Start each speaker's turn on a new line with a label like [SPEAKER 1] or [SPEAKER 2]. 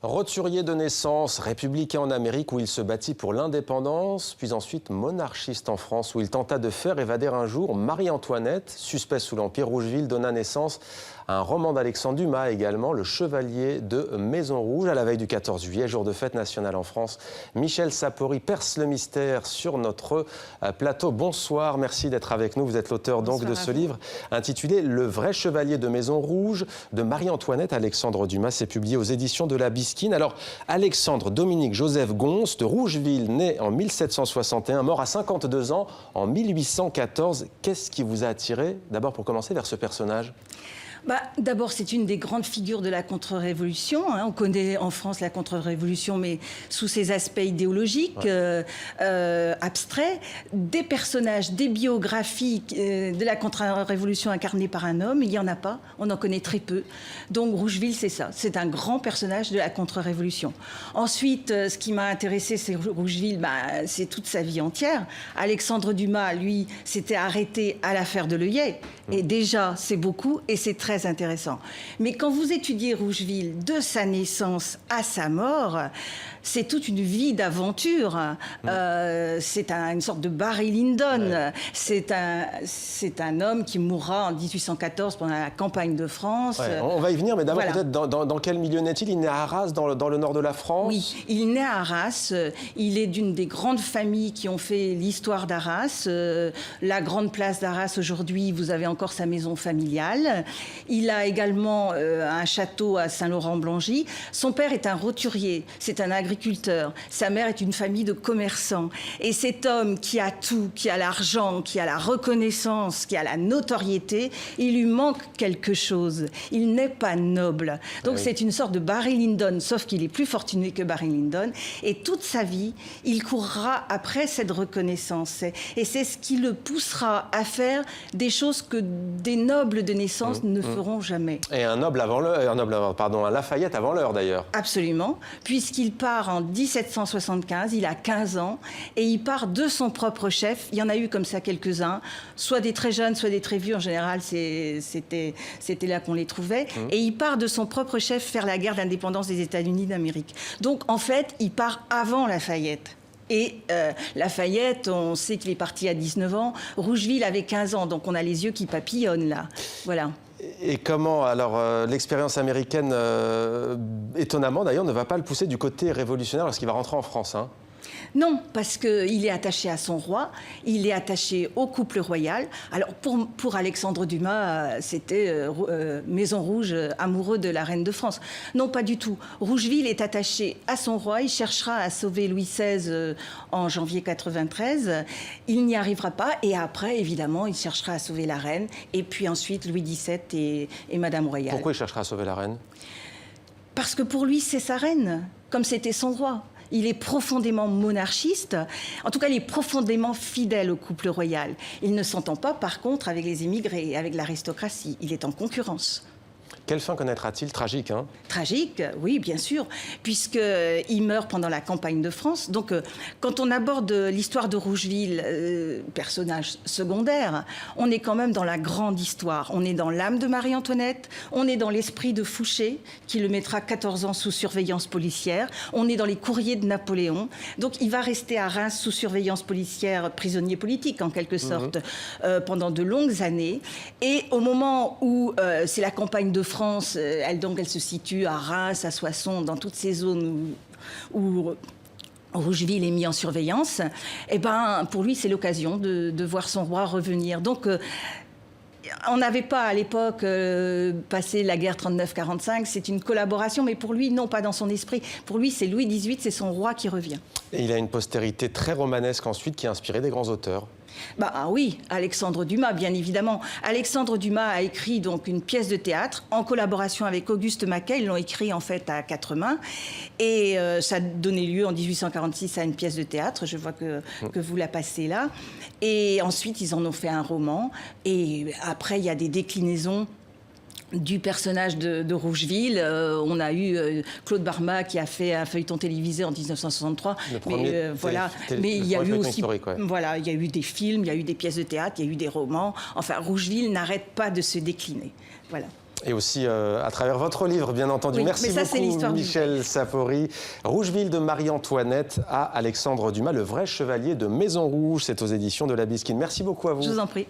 [SPEAKER 1] Roturier de naissance, républicain en Amérique où il se battit pour l'indépendance, puis ensuite monarchiste en France où il tenta de faire évader un jour Marie-Antoinette, suspect sous l'Empire. Rougeville donna naissance à un roman d'Alexandre Dumas également, Le Chevalier de Maison Rouge. À la veille du 14 juillet, jour de fête nationale en France, Michel Sapori perce le mystère sur notre plateau. Bonsoir, merci d'être avec nous. Vous êtes l'auteur donc de ce livre intitulé Le vrai Chevalier de Maison Rouge de Marie-Antoinette. Alexandre Dumas, c'est publié aux éditions de la Bisquine. Alors, Alexandre Dominique Joseph Gons de Rougeville, né en 1761, mort à 52 ans en 1814. Qu'est-ce qui vous a attiré, d'abord pour commencer, vers ce personnage ?
[SPEAKER 2] D'abord, c'est une des grandes figures de la contre-révolution. On connaît en France la contre-révolution, mais sous ses aspects idéologiques, abstraits. Des personnages, des biographies de la contre-révolution incarnées par un homme, il n'y en a pas. On en connaît très peu. Donc Rougeville, c'est ça. C'est un grand personnage de la contre-révolution. Ensuite, ce qui m'a intéressé, c'est Rougeville, c'est toute sa vie entière. Alexandre Dumas, lui, s'était arrêté à l'affaire de l'œillet. Et déjà, c'est beaucoup et c'est très intéressant. Mais quand vous étudiez Rougeville de sa naissance à sa mort, c'est toute une vie d'aventure. C'est une sorte de Barry Lyndon. C'est un homme qui mourra en 1814 pendant la campagne de France.
[SPEAKER 1] On va y venir, mais d'abord peut-être dans quel milieu naît-il ? Il naît à Arras, dans le nord de la France ?
[SPEAKER 2] Oui, il naît à Arras. Il est d'une des grandes familles qui ont fait l'histoire d'Arras. La grande place d'Arras, aujourd'hui, vous avez encore sa maison familiale. Il a également un château à Saint-Laurent-Blangy. Son père est un roturier, c'est un agriculteur. Sa mère est une famille de commerçants. Et cet homme qui a tout, qui a l'argent, qui a la reconnaissance, qui a la notoriété, il lui manque quelque chose. Il n'est pas noble. Donc c'est une sorte de Barry Lyndon, sauf qu'il est plus fortuné que Barry Lyndon. Et toute sa vie, il courra après cette reconnaissance. Et c'est ce qui le poussera à faire des choses que des nobles de naissance ne feront jamais.
[SPEAKER 1] Et un noble avant l'heure, un Lafayette avant l'heure d'ailleurs.
[SPEAKER 2] Absolument, puisqu'il part en 1775, il a 15 ans, et il part de son propre chef. Il y en a eu comme ça quelques-uns, soit des très jeunes, soit des très vieux. En général, c'était là qu'on les trouvait. Et il part de son propre chef faire la guerre d'indépendance des États-Unis d'Amérique. Donc, en fait, il part avant Lafayette. Et Lafayette, on sait qu'il est parti à 19 ans. Rougeville avait 15 ans, donc on a les yeux qui papillonnent là. Voilà.
[SPEAKER 1] Et comment, alors, l'expérience américaine, étonnamment d'ailleurs, ne va pas le pousser du côté révolutionnaire lorsqu'il va rentrer en France, hein ?
[SPEAKER 2] Non, parce qu'il est attaché à son roi, il est attaché au couple royal. Alors, pour Alexandre Dumas, c'était Maison Rouge, amoureux de la reine de France. Non, pas du tout. Rougeville est attaché à son roi, il cherchera à sauver Louis XVI en janvier 93. Il n'y arrivera pas, et après, évidemment, il cherchera à sauver la reine, et puis ensuite Louis XVII et Madame Royale.
[SPEAKER 1] Pourquoi il cherchera à sauver la reine ?
[SPEAKER 2] Parce que pour lui, c'est sa reine, comme c'était son roi. Il est profondément monarchiste, en tout cas il est profondément fidèle au couple royal. Il ne s'entend pas par contre avec les émigrés, avec l'aristocratie, il est en concurrence.
[SPEAKER 1] Quelle fin connaîtra-t-il ? Tragique, hein ?
[SPEAKER 2] Tragique, oui, bien sûr, puisqu'il meurt pendant la campagne de France. Donc, quand on aborde l'histoire de Rougeville, personnage secondaire, on est quand même dans la grande histoire. On est dans l'âme de Marie-Antoinette, on est dans l'esprit de Fouché, qui le mettra 14 ans sous surveillance policière, on est dans les courriers de Napoléon. Donc, il va rester à Reims sous surveillance policière, prisonnier politique, en quelque sorte, pendant de longues années. Et au moment où c'est la campagne de France, elle se situe à Reims, à Soissons, dans toutes ces zones où Rougeville est mis en surveillance. Et pour lui, c'est l'occasion de voir son roi revenir. Donc, on n'avait pas à l'époque passé la guerre 39-45, c'est une collaboration, mais pour lui, non, pas dans son esprit. Pour lui, c'est Louis XVIII, c'est son roi qui revient.
[SPEAKER 1] Et il a une postérité très romanesque ensuite qui a inspiré des grands auteurs.
[SPEAKER 2] Oui, Alexandre Dumas, bien évidemment. Alexandre Dumas a écrit donc une pièce de théâtre en collaboration avec Auguste Maquet. Ils l'ont écrit en fait à quatre mains. Et ça a donné lieu en 1846 à une pièce de théâtre. Je vois que vous la passez là. Et ensuite, ils en ont fait un roman. Et après, il y a des déclinaisons du personnage de Rougeville. On a eu Claude Barma qui a fait un feuilleton télévisé en 1963. Mais il y a eu aussi, il y a eu des films, il y a eu des pièces de théâtre, il y a eu des romans. Enfin, Rougeville n'arrête pas de se décliner. Voilà.
[SPEAKER 1] Et aussi à travers votre livre, bien entendu.
[SPEAKER 2] Oui,
[SPEAKER 1] Merci
[SPEAKER 2] mais ça, c'est
[SPEAKER 1] beaucoup,
[SPEAKER 2] l'histoire
[SPEAKER 1] Michel Sapori. Rougeville de Marie-Antoinette à Alexandre Dumas, le vrai chevalier de Maison Rouge. C'est aux éditions de La Bisquine. Merci beaucoup à vous.
[SPEAKER 2] Je vous en prie.